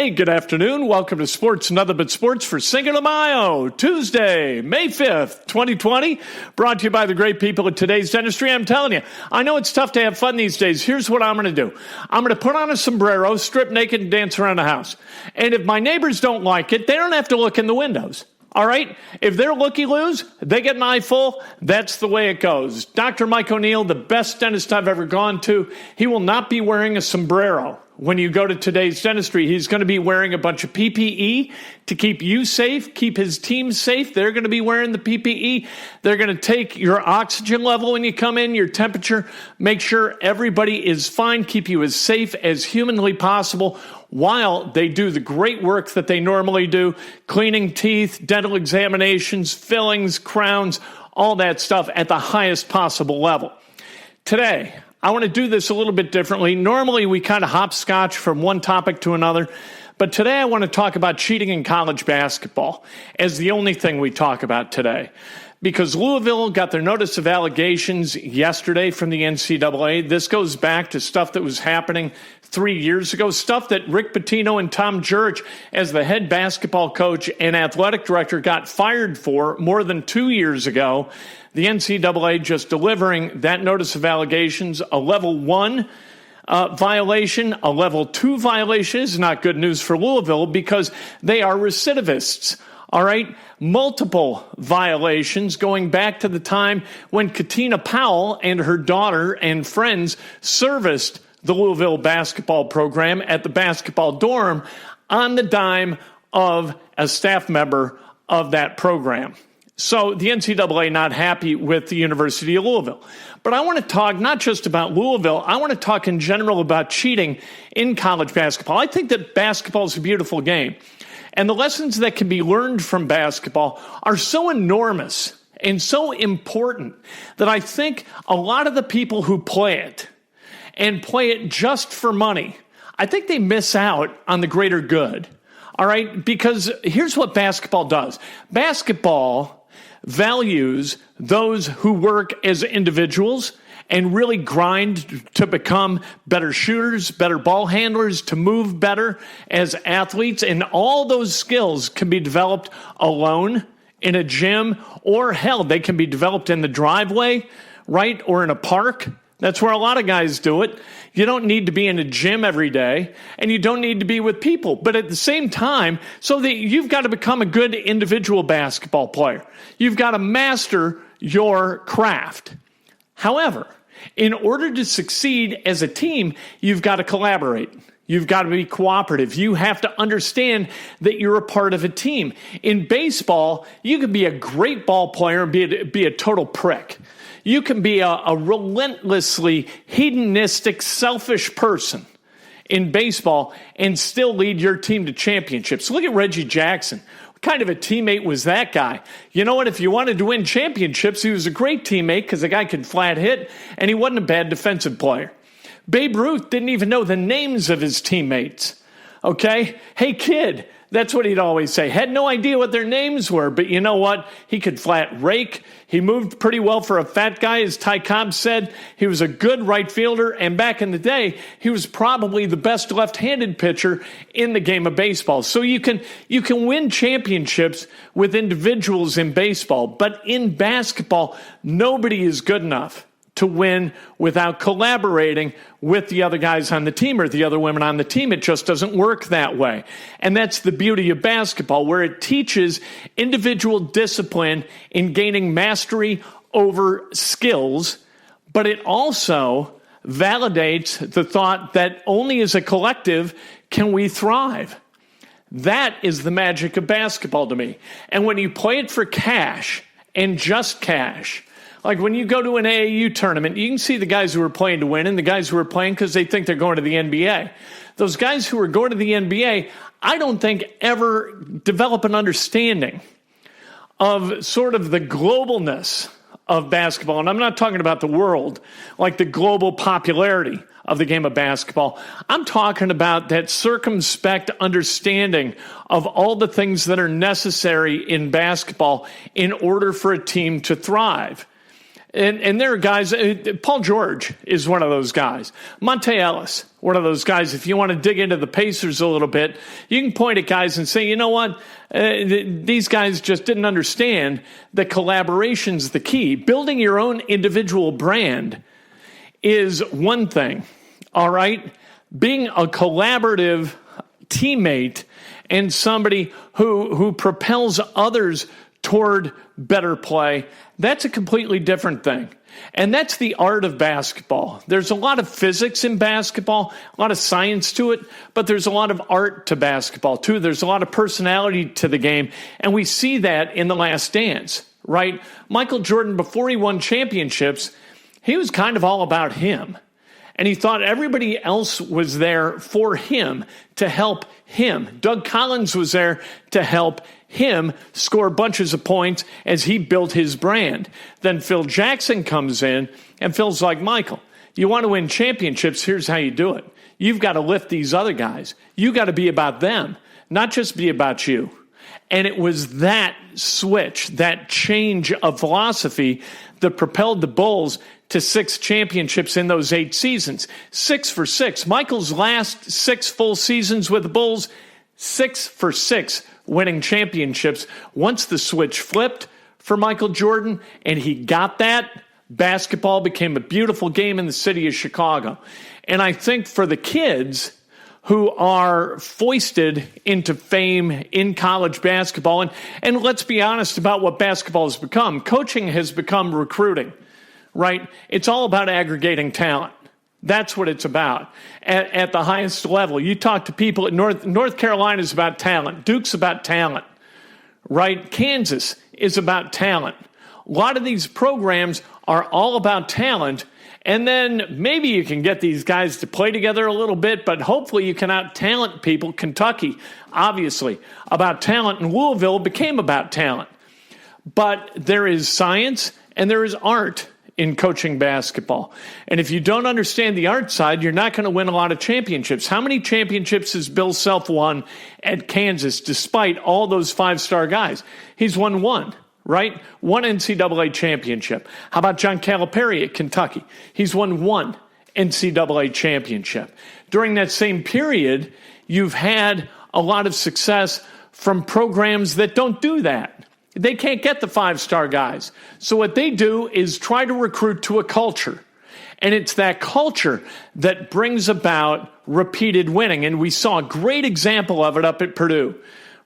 Hey, good afternoon. Welcome to Sports Nothing But Sports for Cinco de Mayo, Tuesday, May 5th, 2020. Brought to you by the great people at Today's Dentistry. I'm telling you, I know it's tough to have fun these days. Here's what I'm going to do. I'm going to put on a sombrero, strip naked, and dance around the house. And if my neighbors don't like it, they don't have to look in the windows. All right? If they're looky-loos, they get an eye full. That's the way it goes. Dr. Mike O'Neill, the best dentist I've ever gone to, he will not be wearing a sombrero. When you go to Today's Dentistry, he's going to be wearing a bunch of PPE to keep you safe, keep his team safe. They're going to be wearing the PPE. They're going to take your oxygen level when you come in, your temperature, make sure everybody is fine, keep you as safe as humanly possible while they do the great work that they normally do, cleaning teeth, dental examinations, fillings, crowns, all that stuff at the highest possible level. Today, I want to do this a little bit differently. Normally, we kind of hopscotch from one topic to another, but today I want to talk about cheating in college basketball as the only thing we talk about today. Because Louisville got their notice of allegations yesterday from the NCAA. This goes back to stuff that was happening 3 years ago, stuff that Rick Pitino and Tom Jurich, as the head basketball coach and athletic director, got fired for more than 2 years ago. The NCAA just delivering that notice of allegations, a level 1 violation, a level 2 violation is not good news for Louisville because they are recidivists. All right, multiple violations going back to the time when Katina Powell and her daughter and friends serviced the Louisville basketball program at the basketball dorm on the dime of a staff member of that program. So the NCAA not happy with the University of Louisville. But I want to talk not just about Louisville, I want to talk in general about cheating in college basketball. I think that basketball is a beautiful game. And the lessons that can be learned from basketball are so enormous and so important that I think a lot of the people who play it and play it just for money, I think they miss out on the greater good. All right? Because here's what basketball does. Basketball values those who work as individuals and really grind to become better shooters, better ball handlers, to move better as athletes. And all those skills can be developed alone in a gym, or hell, they can be developed in the driveway, right? Or in a park. That's where a lot of guys do it. You don't need to be in a gym every day, and you don't need to be with people. But at the same time, so that you've got to become a good individual basketball player. You've got to master your craft. However, in order to succeed as a team, you've got to collaborate. You've got to be cooperative. You have to understand that you're a part of a team. In baseball, you can be a great ball player and be a total prick. You can be a relentlessly hedonistic, selfish person in baseball and still lead your team to championships. Look at Reggie Jackson. What kind of a teammate was that guy? You know what? If you wanted to win championships, he was a great teammate because the guy could flat hit, and he wasn't a bad defensive player. Babe Ruth didn't even know the names of his teammates. Okay? Hey, kid. That's what he'd always say. Had no idea what their names were, but you know what? He could flat rake. He moved pretty well for a fat guy, as Ty Cobb said. He was a good right fielder, and back in the day, he was probably the best left-handed pitcher in the game of baseball. So you can win championships with individuals in baseball, but in basketball, nobody is good enough to win without collaborating with the other guys on the team or the other women on the team. It just doesn't work that way. And that's the beauty of basketball, where it teaches individual discipline in gaining mastery over skills, but it also validates the thought that only as a collective can we thrive. That is the magic of basketball to me. And when you play it for cash and just cash, like when you go to an AAU tournament, you can see the guys who are playing to win and the guys who are playing because they think they're going to the NBA. Those guys who are going to the NBA, I don't think ever develop an understanding of sort of the globalness of basketball. And I'm not talking about the world, like the global popularity of the game of basketball. I'm talking about that circumspect understanding of all the things that are necessary in basketball in order for a team to thrive. And there are guys, Paul George is one of those guys. Monte Ellis, one of those guys. If you want to dig into the Pacers a little bit, you can point at guys and say, you know what? These guys just didn't understand that collaboration's the key. Building your own individual brand is one thing, all right? Being a collaborative teammate and somebody who propels others toward better play, that's a completely different thing. And that's the art of basketball. There's a lot of physics in basketball, a lot of science to it, but there's a lot of art to basketball too. There's a lot of personality to the game, and we see that in The Last Dance, right? Michael Jordan, before he won championships, he was kind of all about him. And he thought everybody else was there for him, to help him. Doug Collins was there to help him score bunches of points as he built his brand. Then Phil Jackson comes in, and Phil's like, Michael, you want to win championships, here's how you do it. You've got to lift these other guys. You got to be about them, not just be about you. And it was that switch, that change of philosophy that propelled the Bulls to 6 championships in those 8 seasons. 6 for 6. Michael's last 6 full seasons with the Bulls, 6 for 6 winning championships. Once the switch flipped for Michael Jordan and he got that, basketball became a beautiful game in the city of Chicago. And I think for the kids who are foisted into fame in college basketball, and let's be honest about what basketball has become. Coaching has become recruiting, right? It's all about aggregating talent. That's what it's about at the highest level. You talk to people at North Carolina is about talent. Duke's about talent, right? Kansas is about talent. A lot of these programs are all about talent. And then maybe you can get these guys to play together a little bit, but hopefully you can out-talent people. Kentucky, obviously, about talent. And Louisville became about talent. But there is science and there is art in coaching basketball. And if you don't understand the art side, you're not going to win a lot of championships. How many championships has Bill Self won at Kansas despite all those 5-star guys? He's won 1. Right? 1 NCAA championship. How about John Calipari at Kentucky? He's won 1 NCAA championship. During that same period, you've had a lot of success from programs that don't do that. They can't get the 5-star guys. So what they do is try to recruit to a culture. And it's that culture that brings about repeated winning. And we saw a great example of it up at Purdue,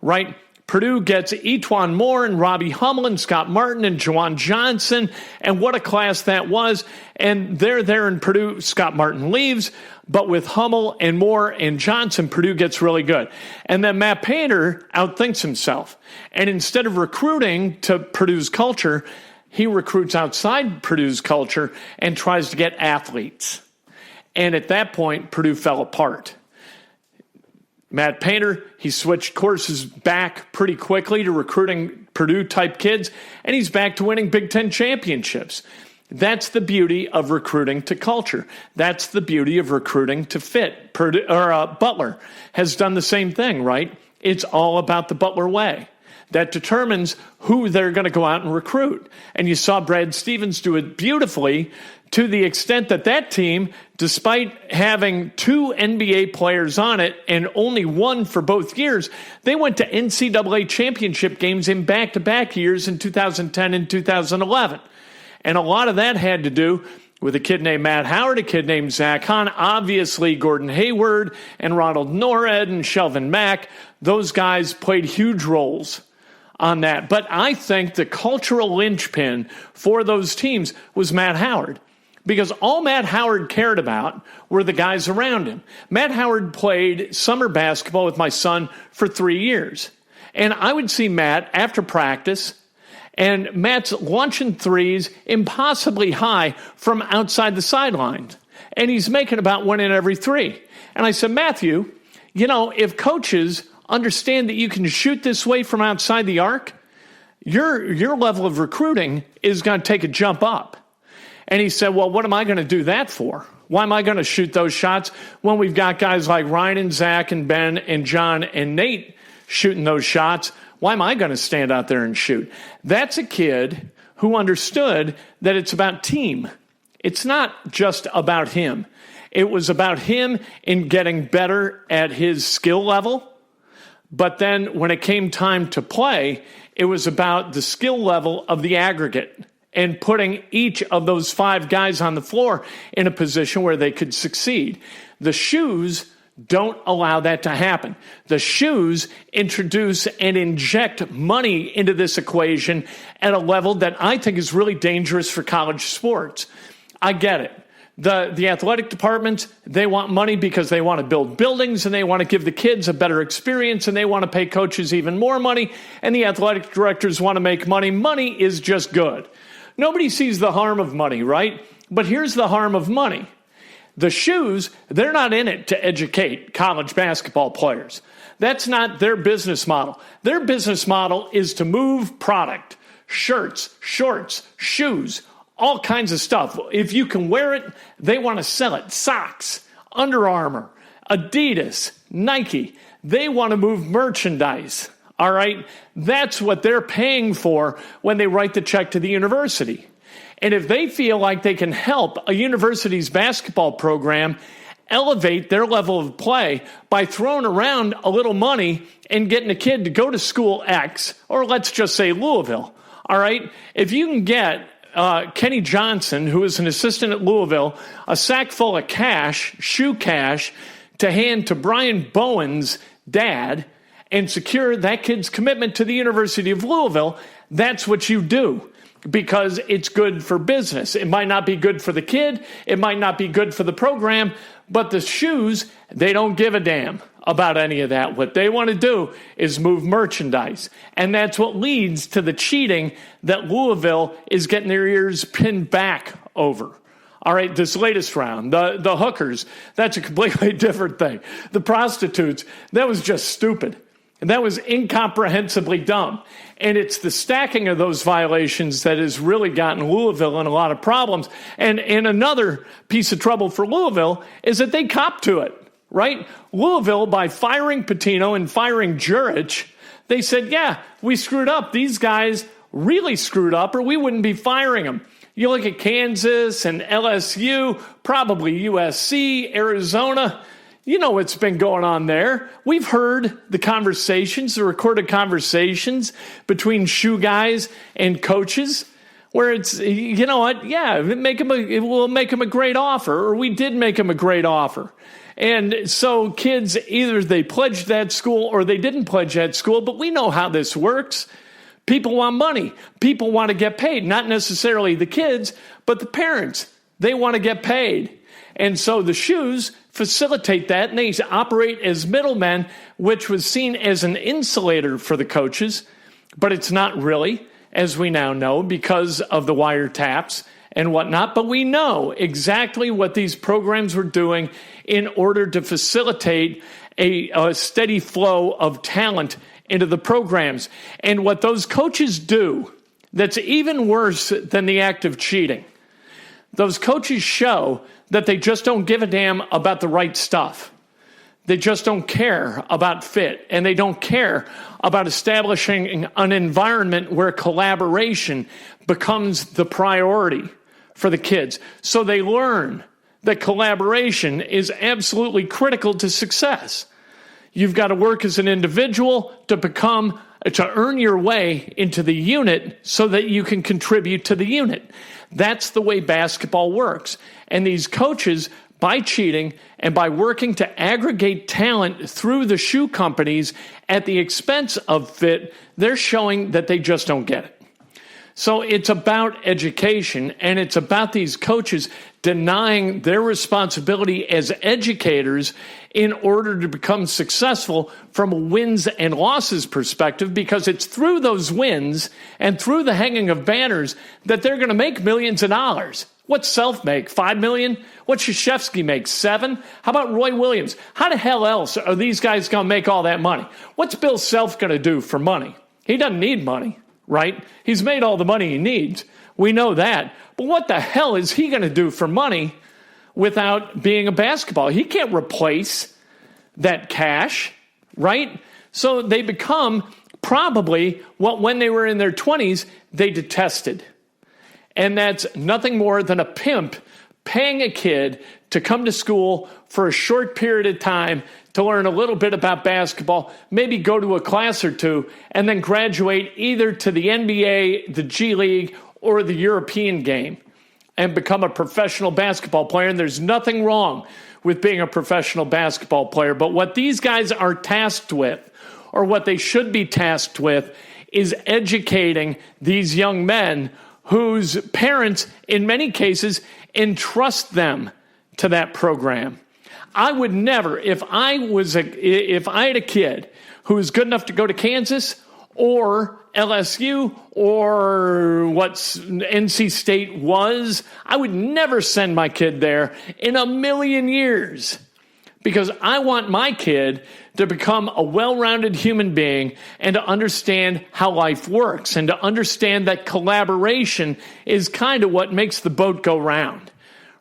right? Purdue gets Etuan Moore and Robbie Hummel and Scott Martin and Juwan Johnson, and what a class that was. And they're there in Purdue. Scott Martin leaves, but with Hummel and Moore and Johnson, Purdue gets really good. And then Matt Painter outthinks himself. And instead of recruiting to Purdue's culture, he recruits outside Purdue's culture and tries to get athletes. And at that point, Purdue fell apart. Matt Painter, he switched courses back pretty quickly to recruiting Purdue-type kids, and he's back to winning Big Ten championships. That's the beauty of recruiting to culture. That's the beauty of recruiting to fit. Butler has done the same thing, right? It's all about the Butler way. That determines who they're going to go out and recruit. And you saw Brad Stevens do it beautifully to the extent that that team, despite having 2 NBA players on it and only 1 for both years, they went to NCAA championship games in back-to-back years in 2010 and 2011. And a lot of that had to do with a kid named Matt Howard, a kid named Zach Hahn, obviously Gordon Hayward and Ronald Norred and Shelvin Mack. Those guys played huge roles on that. But I think the cultural linchpin for those teams was Matt Howard, because all Matt Howard cared about were the guys around him. Matt Howard played summer basketball with my son for 3 years. And I would see Matt after practice, and Matt's launching threes impossibly high from outside the sidelines. And he's making about 1 in every 3. And I said, Matthew, you know, if coaches understand that you can shoot this way from outside the arc, your level of recruiting is going to take a jump up. And he said, well, what am I going to do that for? Why am I going to shoot those shots when we've got guys like Ryan and Zach and Ben and John and Nate shooting those shots? Why am I going to stand out there and shoot? That's a kid who understood that it's about team. It's not just about him. It was about him in getting better at his skill level. But then when it came time to play, it was about the skill level of the aggregate and putting each of those 5 guys on the floor in a position where they could succeed. The shoes don't allow that to happen. The shoes introduce and inject money into this equation at a level that I think is really dangerous for college sports. I get it. The athletic departments, they want money because they want to build buildings and they want to give the kids a better experience and they want to pay coaches even more money, and the athletic directors want to make money. Money is just good. Nobody sees the harm of money, right? But here's the harm of money. The shoes, they're not in it to educate college basketball players. That's not their business model. Their business model is to move product, shirts, shorts, shoes, all kinds of stuff. If you can wear it, they want to sell it. Socks, Under Armour, Adidas, Nike. They want to move merchandise. All right? That's what they're paying for when they write the check to the university. And if they feel like they can help a university's basketball program elevate their level of play by throwing around a little money and getting a kid to go to school X, or let's just say Louisville, all right? If you can get Kenny Johnson, who is an assistant at Louisville, a sack full of cash, shoe cash, to hand to Brian Bowen's dad and secure that kid's commitment to the University of Louisville, that's what you do. Because it's good for business. It might not be good for the kid. It might not be good for the program. But the shoes, they don't give a damn about any of that. What they want to do is move merchandise. And that's what leads to the cheating that Louisville is getting their ears pinned back over. All right, this latest round, the hookers, that's a completely different thing. The prostitutes, that was just stupid. And that was incomprehensibly dumb. And it's the stacking of those violations that has really gotten Louisville in a lot of problems. And another piece of trouble for Louisville is that they copped to it, right? Louisville, by firing Pitino and firing Jurich, they said, yeah, we screwed up. These guys really screwed up, or we wouldn't be firing them. You look at Kansas and LSU, probably USC, Arizona. You know what's been going on there. We've heard the conversations, the recorded conversations between shoe guys and coaches where it's, you know what, yeah, it will make him a great offer, or we did make him a great offer. And so kids, either they pledged that school or they didn't pledge that school, but we know how this works. People want money. People want to get paid, not necessarily the kids, but the parents. They want to get paid. And so the shoes facilitate that, and they operate as middlemen, which was seen as an insulator for the coaches, but it's not really, as we now know, because of the wiretaps and whatnot. But we know exactly what these programs were doing in order to facilitate a steady flow of talent into the programs. And what those coaches do that's even worse than the act of cheating, those coaches show that they just don't give a damn about the right stuff. They just don't care about fit, and they don't care about establishing an environment where collaboration becomes the priority for the kids. So they learn that collaboration is absolutely critical to success. You've got to work as an individual to earn your way into the unit so that you can contribute to the unit. That's the way basketball works. And these coaches, by cheating and by working to aggregate talent through the shoe companies at the expense of fit, they're showing that they just don't get it. So it's about education, and it's about these coaches denying their responsibility as educators in order to become successful from a wins and losses perspective, because it's through those wins and through the hanging of banners that they're going to make millions of dollars. What's Self make? $5 million? What's Krzyzewski make? $7 million? How about Roy Williams? How the hell else are these guys going to make all that money? What's Bill Self going to do for money? He doesn't need money, right? He's made all the money he needs. We know that. But what the hell is he going to do for money without being a basketball? He can't replace that cash, right? So they become probably what when they were in their 20s, they detested. And that's nothing more than a pimp paying a kid to come to school for a short period of time to learn a little bit about basketball, maybe go to a class or two, and then graduate either to the NBA, the G League, or the European game and become a professional basketball player. And there's nothing wrong with being a professional basketball player. But what these guys are tasked with, or what they should be tasked with, is educating these young men whose parents, in many cases, entrust them to that program. I would never, if I had a kid who was good enough to go to Kansas or LSU or what NC State was, I would never send my kid there in a million years, because I want my kid to become a well-rounded human being and to understand how life works and to understand that collaboration is kind of what makes the boat go round,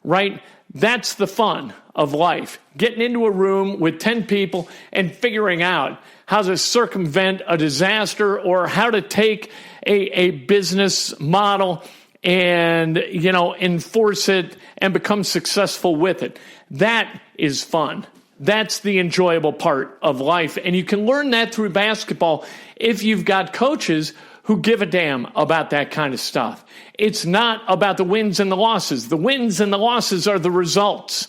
right? That's the fun of life, getting into a room with 10 people and figuring out how to circumvent a disaster or how to take a business model and, enforce it and become successful with it. That is fun. That's the enjoyable part of life. And you can learn that through basketball if you've got coaches who give a damn about that kind of stuff. It's not about the wins and the losses. The wins and the losses are the results,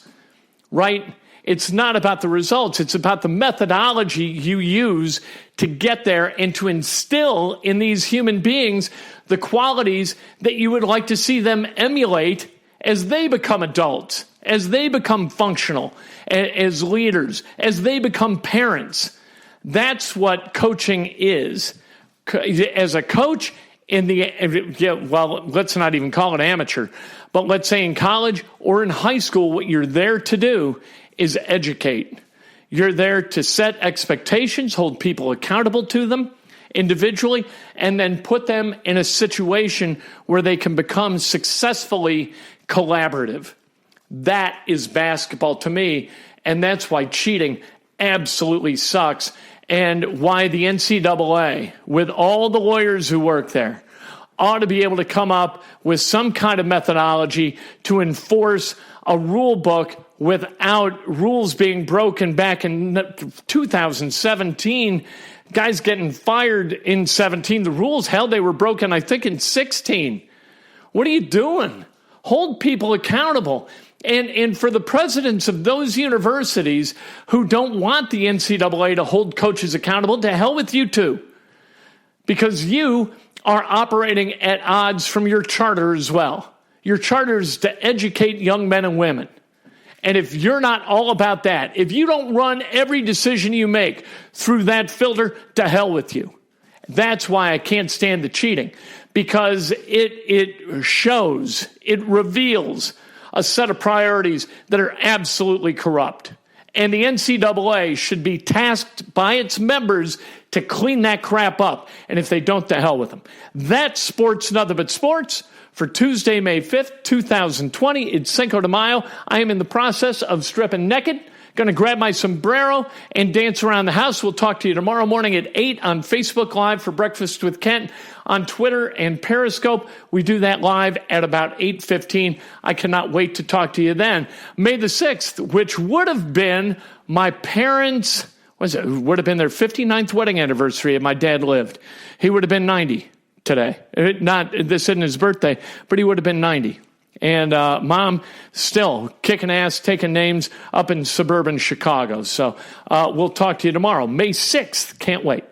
right? It's not about the results. It's about the methodology you use to get there and to instill in these human beings the qualities that you would like to see them emulate as they become adults, as they become functional, as leaders, as they become parents. That's what coaching is. As a coach, let's not even call it amateur, but let's say in college or in high school, what you're there to do is educate. You're there to set expectations, hold people accountable to them individually, and then put them in a situation where they can become successfully collaborative. That is basketball to me, and that's why cheating absolutely sucks, and why the NCAA, with all the lawyers who work there, ought to be able to come up with some kind of methodology to enforce a rule book without rules being broken. Back in 2017, guys getting fired in 17. The rules, they were broken, I think, in 16. What are you doing? Hold people accountable. And for the presidents of those universities who don't want the NCAA to hold coaches accountable, to hell with you too. Because you are operating at odds from your charter as well. Your charter is to educate young men and women. And if you're not all about that, if you don't run every decision you make through that filter, to hell with you. That's why I can't stand the cheating, because it shows, it reveals a set of priorities that are absolutely corrupt. And the NCAA should be tasked by its members to clean that crap up. And if they don't, to hell with them. That's Sports Nothing But Sports for Tuesday, May 5th, 2020. It's Cinco de Mayo. I am in the process of stripping naked. Going to grab my sombrero and dance around the house. We'll talk to you tomorrow morning at 8 on Facebook Live for Breakfast with Kent, on Twitter and Periscope. We do that live at about 8:15. I cannot wait to talk to you then. May the 6th, which would have been my parents' would have been their 59th wedding anniversary if my dad lived. He would have been 90 today. This isn't his birthday, but he would have been 90. And Mom still kicking ass, taking names up in suburban Chicago. So we'll talk to you tomorrow, May 6th. Can't wait.